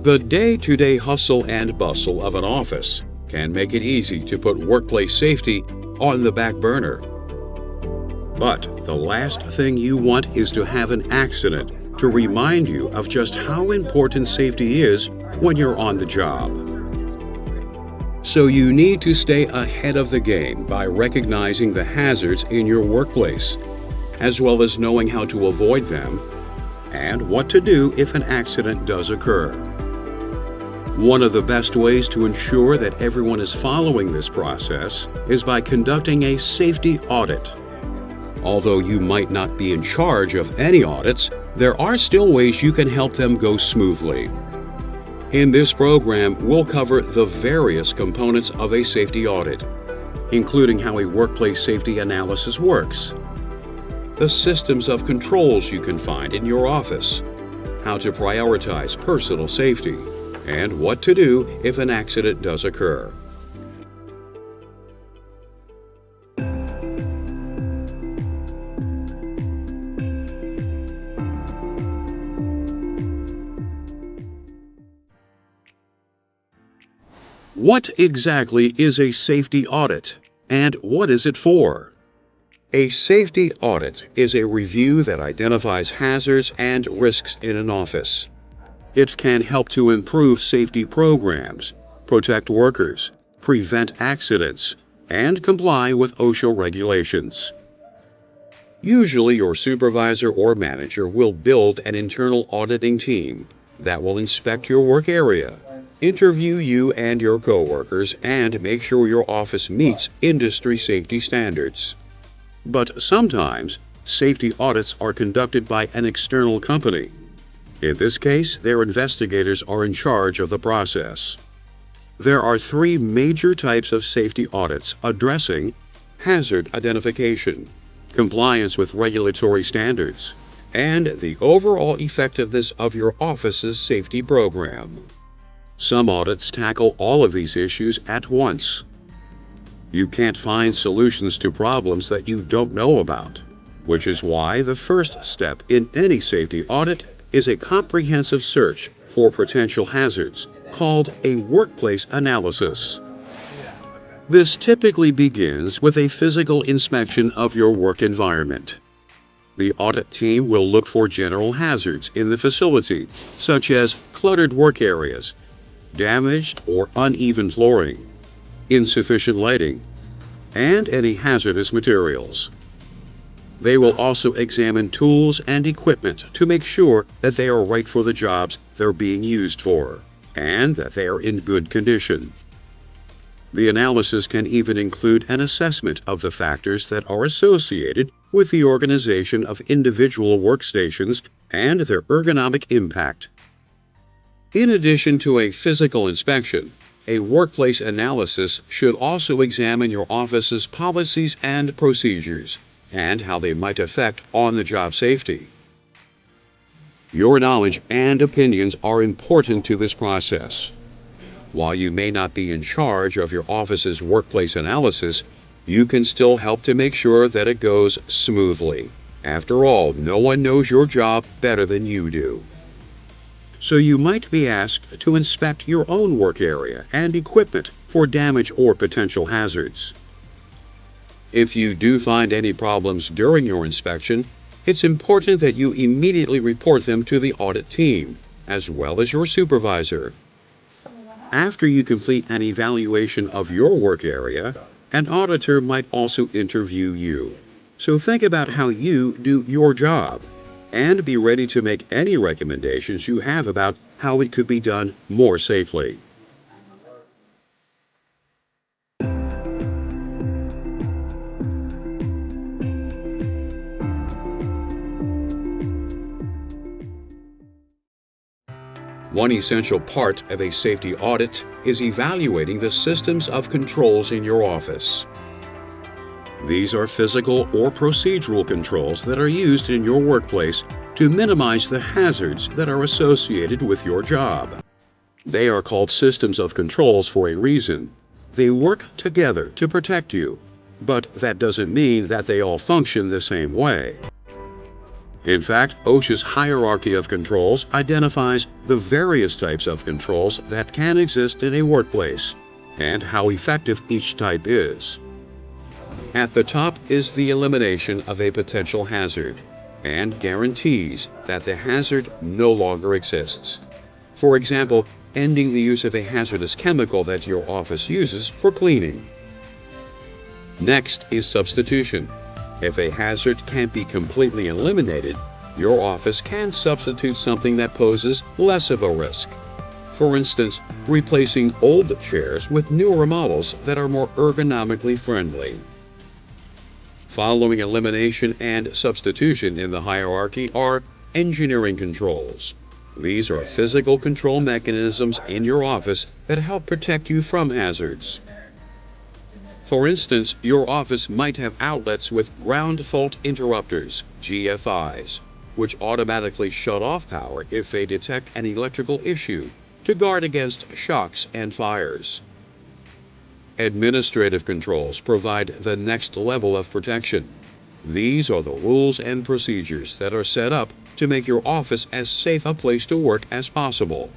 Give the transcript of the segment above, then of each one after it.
The day-to-day hustle and bustle of an office can make it easy to put workplace safety on the back burner. But the last thing you want is to have an accident to remind you of just how important safety is when you're on the job. So you need to stay ahead of the game by recognizing the hazards in your workplace, as well as knowing how to avoid them and what to do if an accident does occur. One of the best ways to ensure that everyone is following this process is by conducting a safety audit. Although you might not be in charge of any audits, there are still ways you can help them go smoothly. In this program, we'll cover the various components of a safety audit, including how a workplace safety analysis works, the systems of controls you can find in your office, how to prioritize personal safety, and what to do if an accident does occur. What exactly is a safety audit, and what is it for? A safety audit is a review that identifies hazards and risks in an office. It can help to improve safety programs, protect workers, prevent accidents, and comply with OSHA regulations. Usually, your supervisor or manager will build an internal auditing team that will inspect your work area, interview you and your coworkers, and make sure your office meets industry safety standards. But sometimes, safety audits are conducted by an external company. In this case, their investigators are in charge of the process. There are three major types of safety audits addressing hazard identification, compliance with regulatory standards, and the overall effectiveness of your office's safety program. Some audits tackle all of these issues at once. You can't find solutions to problems that you don't know about, which is why the first step in any safety audit is a comprehensive search for potential hazards called a workplace analysis. This typically begins with a physical inspection of your work environment. The audit team will look for general hazards in the facility, such as cluttered work areas, damaged or uneven flooring, insufficient lighting, and any hazardous materials. They will also examine tools and equipment to make sure that they are right for the jobs they're being used for, and that they are in good condition. The analysis can even include an assessment of the factors that are associated with the organization of individual workstations and their ergonomic impact. In addition to a physical inspection, a workplace analysis should also examine your office's policies and procedures and how they might affect on-the-job safety. Your knowledge and opinions are important to this process. While you may not be in charge of your office's workplace analysis, you can still help to make sure that it goes smoothly. After all, no one knows your job better than you do. So you might be asked to inspect your own work area and equipment for damage or potential hazards. If you do find any problems during your inspection, it's important that you immediately report them to the audit team, as well as your supervisor. After you complete an evaluation of your work area, an auditor might also interview you. So think about how you do your job, and be ready to make any recommendations you have about how it could be done more safely. One essential part of a safety audit is evaluating the systems of controls in your office. These are physical or procedural controls that are used in your workplace to minimize the hazards that are associated with your job. They are called systems of controls for a reason. They work together to protect you, but that doesn't mean that they all function the same way. In fact, OSHA's hierarchy of controls identifies the various types of controls that can exist in a workplace, and how effective each type is. At the top is the elimination of a potential hazard, and guarantees that the hazard no longer exists. For example, ending the use of a hazardous chemical that your office uses for cleaning. Next is substitution. If a hazard can't be completely eliminated, your office can substitute something that poses less of a risk. For instance, replacing old chairs with newer models that are more ergonomically friendly. Following elimination and substitution in the hierarchy are engineering controls. These are physical control mechanisms in your office that help protect you from hazards. For instance, your office might have outlets with ground fault interrupters, GFIs, which automatically shut off power if they detect an electrical issue to guard against shocks and fires. Administrative controls provide the next level of protection. These are the rules and procedures that are set up to make your office as safe a place to work as possible.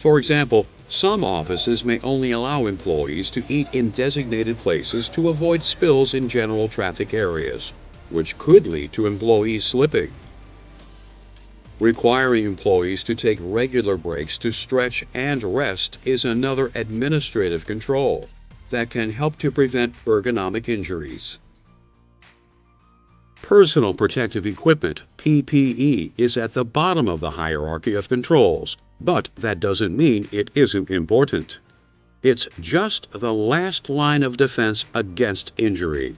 For example, some offices may only allow employees to eat in designated places to avoid spills in general traffic areas, which could lead to employees slipping. Requiring employees to take regular breaks to stretch and rest is another administrative control that can help to prevent ergonomic injuries. Personal protective equipment, PPE, is at the bottom of the hierarchy of controls, but that doesn't mean it isn't important. It's just the last line of defense against injury.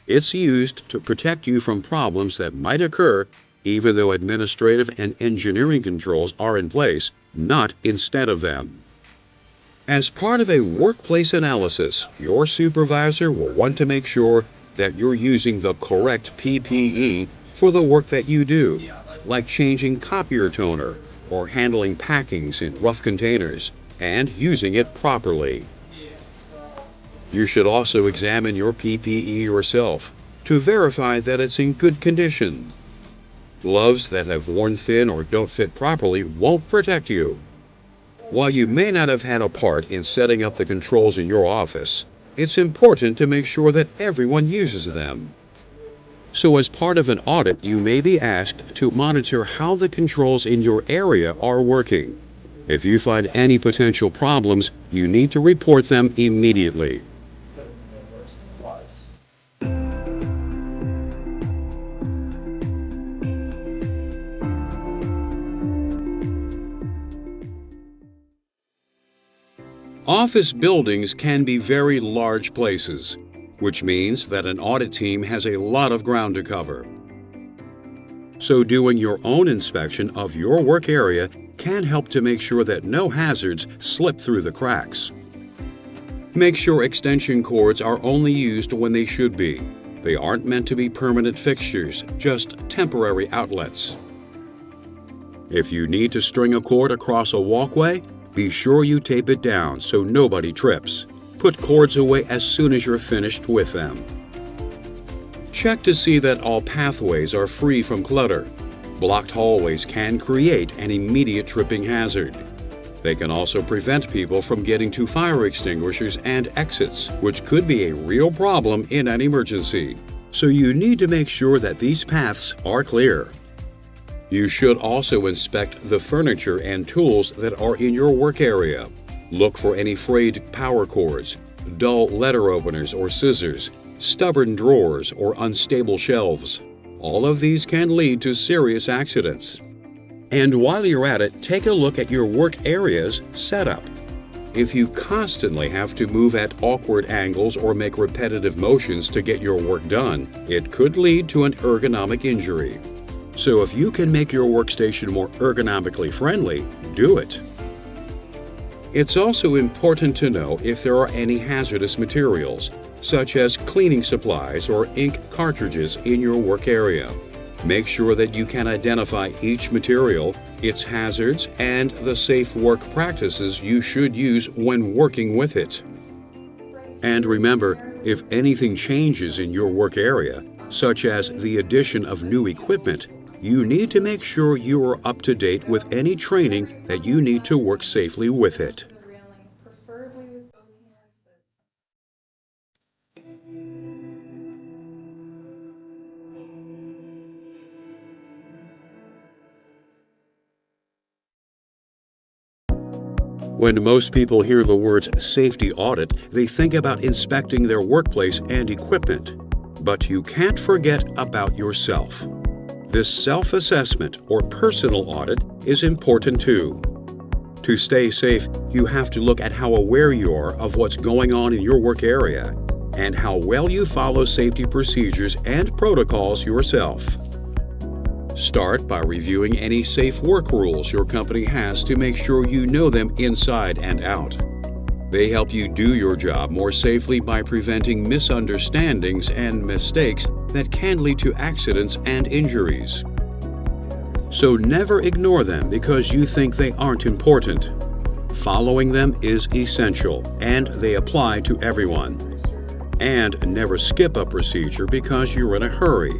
It's used to protect you from problems that might occur even though administrative and engineering controls are in place, not instead of them. As part of a workplace analysis, your supervisor will want to make sure that you're using the correct PPE for the work that you do, like changing copier toner or handling packings in rough containers and using it properly. You should also examine your PPE yourself to verify that it's in good condition. Gloves that have worn thin or don't fit properly won't protect you. While you may not have had a part in setting up the controls in your office, it's important to make sure that everyone uses them. So as part of an audit, you may be asked to monitor how the controls in your area are working. If you find any potential problems, you need to report them immediately. Office buildings can be very large places, which means that an audit team has a lot of ground to cover. So doing your own inspection of your work area can help to make sure that no hazards slip through the cracks. Make sure extension cords are only used when they should be. They aren't meant to be permanent fixtures, just temporary outlets. If you need to string a cord across a walkway, be sure you tape it down so nobody trips. Put cords away as soon as you're finished with them. Check to see that all pathways are free from clutter. Blocked hallways can create an immediate tripping hazard. They can also prevent people from getting to fire extinguishers and exits, which could be a real problem in an emergency. So you need to make sure that these paths are clear. You should also inspect the furniture and tools that are in your work area. Look for any frayed power cords, dull letter openers or scissors, stubborn drawers or unstable shelves. All of these can lead to serious accidents. And while you're at it, take a look at your work area's setup. If you constantly have to move at awkward angles or make repetitive motions to get your work done, it could lead to an ergonomic injury. So if you can make your workstation more ergonomically friendly, do it. It's also important to know if there are any hazardous materials, such as cleaning supplies or ink cartridges in your work area. Make sure that you can identify each material, its hazards, and the safe work practices you should use when working with it. And remember, if anything changes in your work area, such as the addition of new equipment, you need to make sure you are up to date with any training that you need to work safely with it. When most people hear the words safety audit, they think about inspecting their workplace and equipment. But you can't forget about yourself. This self-assessment or personal audit is important too. To stay safe, you have to look at how aware you are of what's going on in your work area and how well you follow safety procedures and protocols yourself. Start by reviewing any safe work rules your company has to make sure you know them inside and out. They help you do your job more safely by preventing misunderstandings and mistakes that can lead to accidents and injuries. So never ignore them because you think they aren't important. Following them is essential, and they apply to everyone. And never skip a procedure because you're in a hurry.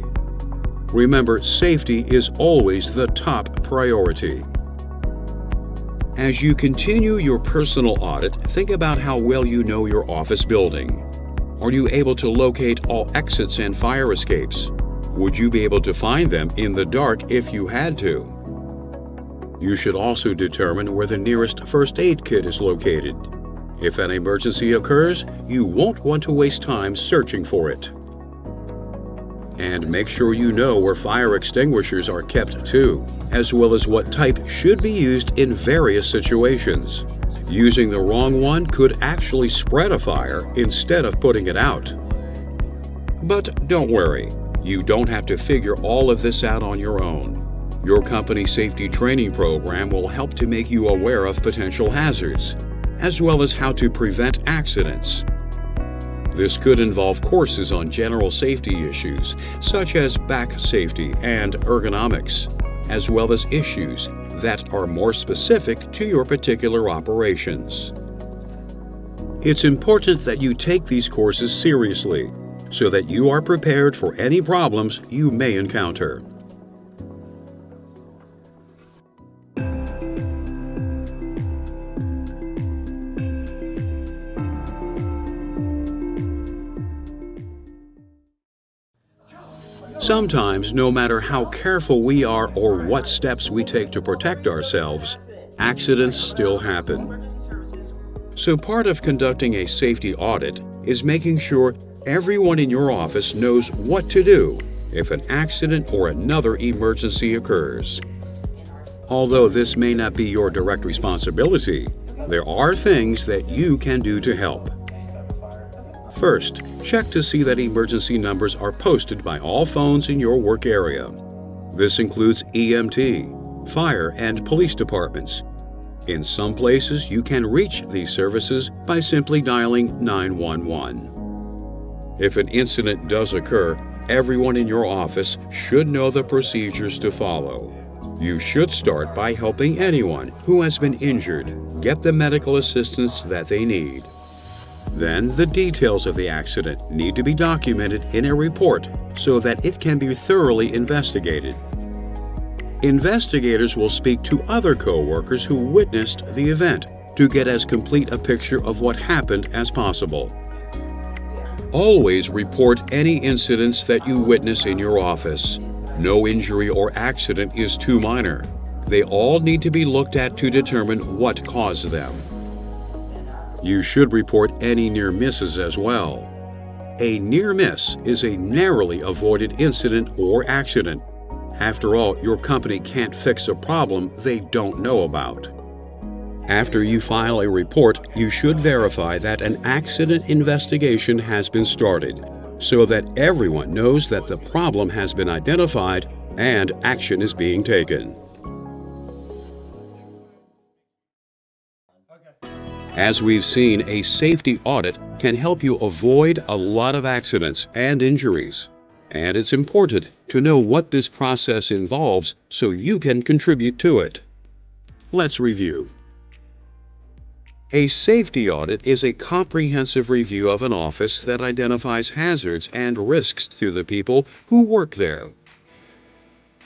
Remember, safety is always the top priority. As you continue your personal audit, think about how well you know your office building. Are you able to locate all exits and fire escapes? Would you be able to find them in the dark if you had to? You should also determine where the nearest first aid kit is located. If an emergency occurs, you won't want to waste time searching for it. And make sure you know where fire extinguishers are kept too, as well as what type should be used in various situations. Using the wrong one could actually spread a fire instead of putting it out. But don't worry, you don't have to figure all of this out on your own. Your company's safety training program will help to make you aware of potential hazards, as well as how to prevent accidents. This could involve courses on general safety issues, such as back safety and ergonomics, as well as issues that are more specific to your particular operations. It's important that you take these courses seriously, so that you are prepared for any problems you may encounter. Sometimes, no matter how careful we are or what steps we take to protect ourselves, accidents still happen. So part of conducting a safety audit is making sure everyone in your office knows what to do if an accident or another emergency occurs. Although this may not be your direct responsibility, there are things that you can do to help. First, check to see that emergency numbers are posted by all phones in your work area. This includes EMT, fire, and police departments. In some places, you can reach these services by simply dialing 911. If an incident does occur, everyone in your office should know the procedures to follow. You should start by helping anyone who has been injured get the medical assistance that they need. Then, the details of the accident need to be documented in a report so that it can be thoroughly investigated. Investigators will speak to other co-workers who witnessed the event to get as complete a picture of what happened as possible. Always report any incidents that you witness in your office. No injury or accident is too minor. They all need to be looked at to determine what caused them. You should report any near misses as well. A near miss is a narrowly avoided incident or accident. After all, your company can't fix a problem they don't know about. After you file a report, you should verify that an accident investigation has been started, so that everyone knows that the problem has been identified and action is being taken. As we've seen, a safety audit can help you avoid a lot of accidents and injuries. And it's important to know what this process involves so you can contribute to it. Let's review. A safety audit is a comprehensive review of an office that identifies hazards and risks to the people who work there.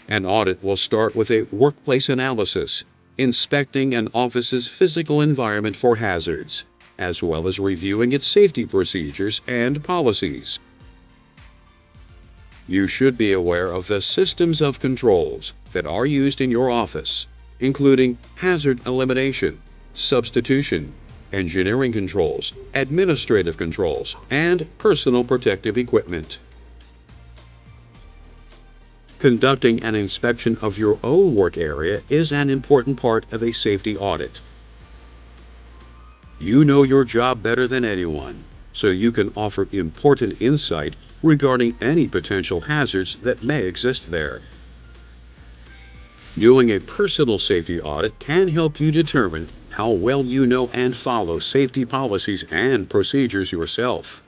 An audit will start with a workplace analysis, inspecting an office's physical environment for hazards, as well as reviewing its safety procedures and policies. You should be aware of the systems of controls that are used in your office, including hazard elimination, substitution, engineering controls, administrative controls, and personal protective equipment. Conducting an inspection of your own work area is an important part of a safety audit. You know your job better than anyone, so you can offer important insight regarding any potential hazards that may exist there. Doing a personal safety audit can help you determine how well you know and follow safety policies and procedures yourself.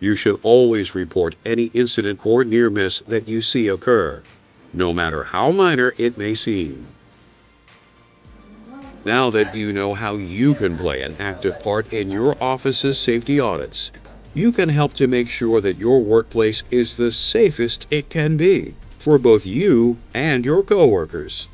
You should always report any incident or near miss that you see occur, no matter how minor it may seem. Now that you know how you can play an active part in your office's safety audits, you can help to make sure that your workplace is the safest it can be for both you and your coworkers.